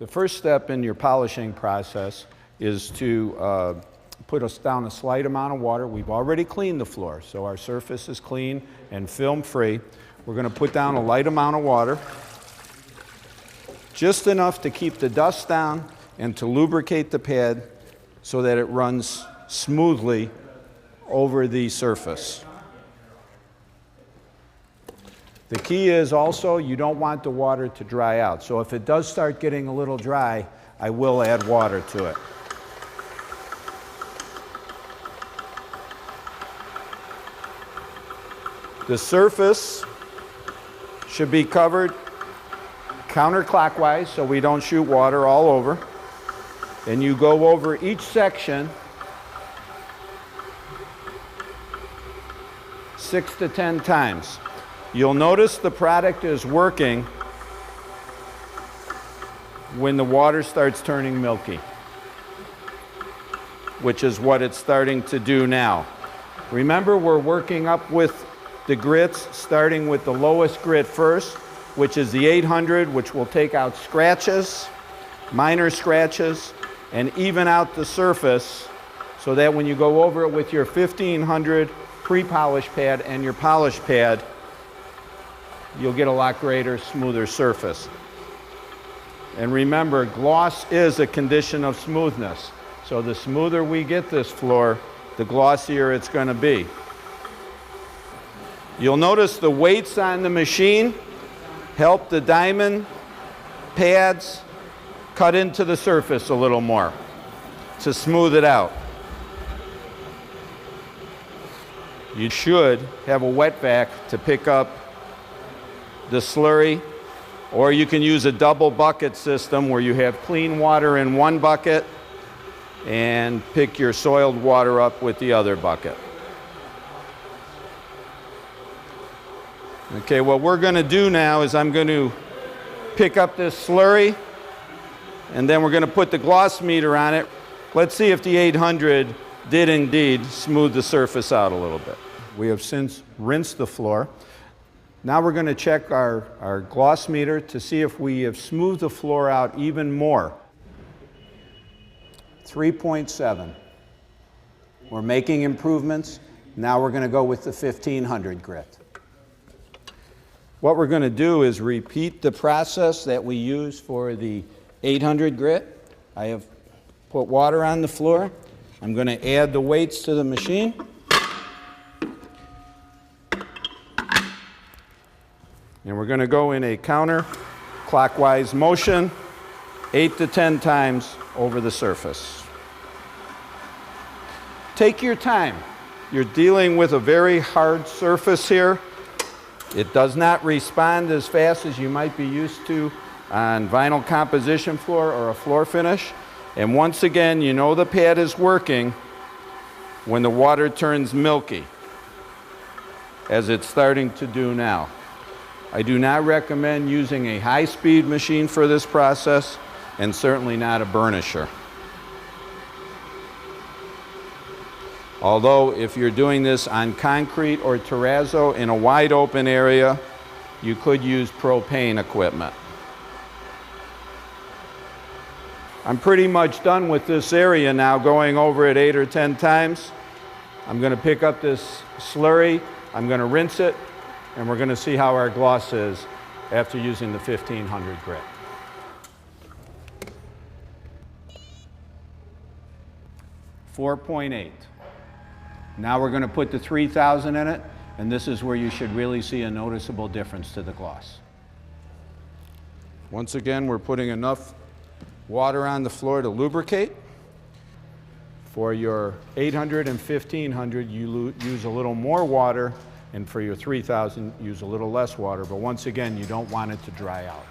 The first step in your polishing process is to put us down a slight amount of water. We've already cleaned the floor, so our surface is clean and film-free. We're going to put down a light amount of water, just enough to keep the dust down and to lubricate the pad so that it runs smoothly over the surface. The key is also you don't want the water to dry out. So if it does start getting a little dry, I will add water to it. The surface should be covered counterclockwise so we don't shoot water all over. And you go over each section 6 to 10 times. You'll notice the product is working when the water starts turning milky, which is what it's starting to do now. Remember, we're working up with the grits, starting with the lowest grit first, which is the 800, which will take out scratches, minor scratches, and even out the surface so that when you go over it with your 1500 pre-polish pad and your polish pad, you'll get a lot greater, smoother surface. And remember, gloss is a condition of smoothness. So the smoother we get this floor, the glossier it's going to be. You'll notice the weights on the machine help the diamond pads cut into the surface a little more to smooth it out. You should have a wet vac to pick up the slurry, or you can use a double bucket system where you have clean water in one bucket and pick your soiled water up with the other bucket. Okay, what we're going to do now is I'm going to pick up this slurry and then we're going to put the gloss meter on it. Let's see if the 800 did indeed smooth the surface out a little bit. We have since rinsed the floor. Now we're going to check our gloss meter to see if we have smoothed the floor out even more. 3.7. We're making improvements. Now we're going to go with the 1500 grit. What we're going to do is repeat the process that we use for the 800 grit. I have put water on the floor. I'm going to add the weights to the machine. And we're going to go in a counterclockwise motion 8 to 10 times over the surface. Take your time. You're dealing with a very hard surface here. It does not respond as fast as you might be used to on vinyl composition floor or a floor finish. And once again, you know the pad is working when the water turns milky, as it's starting to do now. I do not recommend using a high-speed machine for this process, and certainly not a burnisher. Although, if you're doing this on concrete or terrazzo in a wide open area, you could use propane equipment. I'm pretty much done with this area now, going over it 8 or 10 times. I'm going to pick up this slurry, I'm going to rinse it, and we're going to see how our gloss is after using the 1500 grit. .8. Now we're going to put the 3000 in it, and this is where you should really see a noticeable difference to the gloss. Once again, we're putting enough water on the floor to lubricate. For your 800 and 1500, you use a little more water, and for your 3000, use a little less water, but once again, you don't want it to dry out.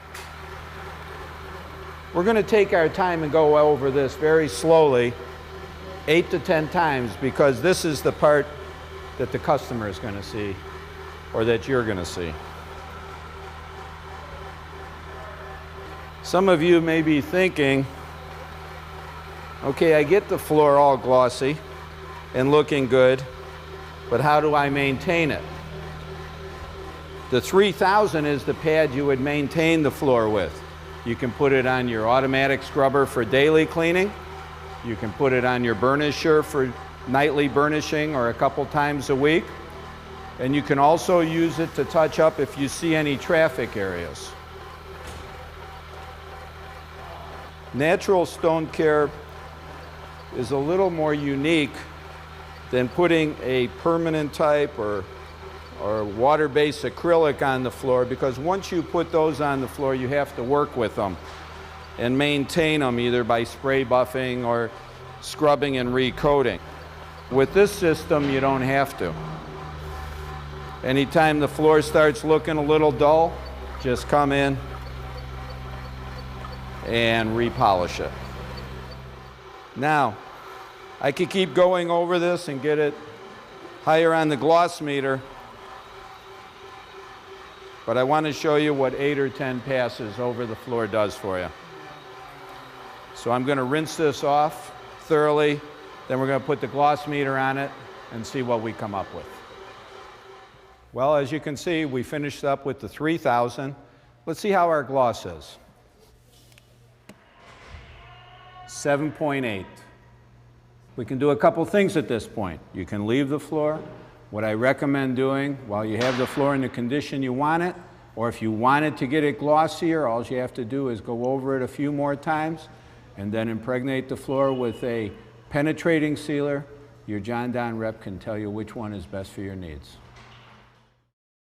We're going to take our time and go over this very slowly, 8 to 10 times, because this is the part that the customer is going to see, or that you're going to see. Some of you may be thinking, okay, I get the floor all glossy and looking good, but how do I maintain it? The 3000 is the pad you would maintain the floor with. You can put it on your automatic scrubber for daily cleaning. You can put it on your burnisher for nightly burnishing or a couple times a week. And you can also use it to touch up if you see any traffic areas. Natural stone care is a little more unique than putting a permanent type or water-based acrylic on the floor, because once you put those on the floor, you have to work with them and maintain them either by spray buffing or scrubbing and recoating. With this system, you don't have to. Anytime the floor starts looking a little dull, just come in and repolish it. Now, I could keep going over this and get it higher on the gloss meter, but I want to show you what 8 or 10 passes over the floor does for you. So I'm going to rinse this off thoroughly, then we're going to put the gloss meter on it and see what we come up with. Well, as you can see, we finished up with the 3000. Let's see how our gloss is. 7.8. We can do a couple things at this point. You can leave the floor. What I recommend doing while you have the floor in the condition you want it, or if you wanted to get it glossier, all you have to do is go over it a few more times and then impregnate the floor with a penetrating sealer. Your John Don rep can tell you which one is best for your needs.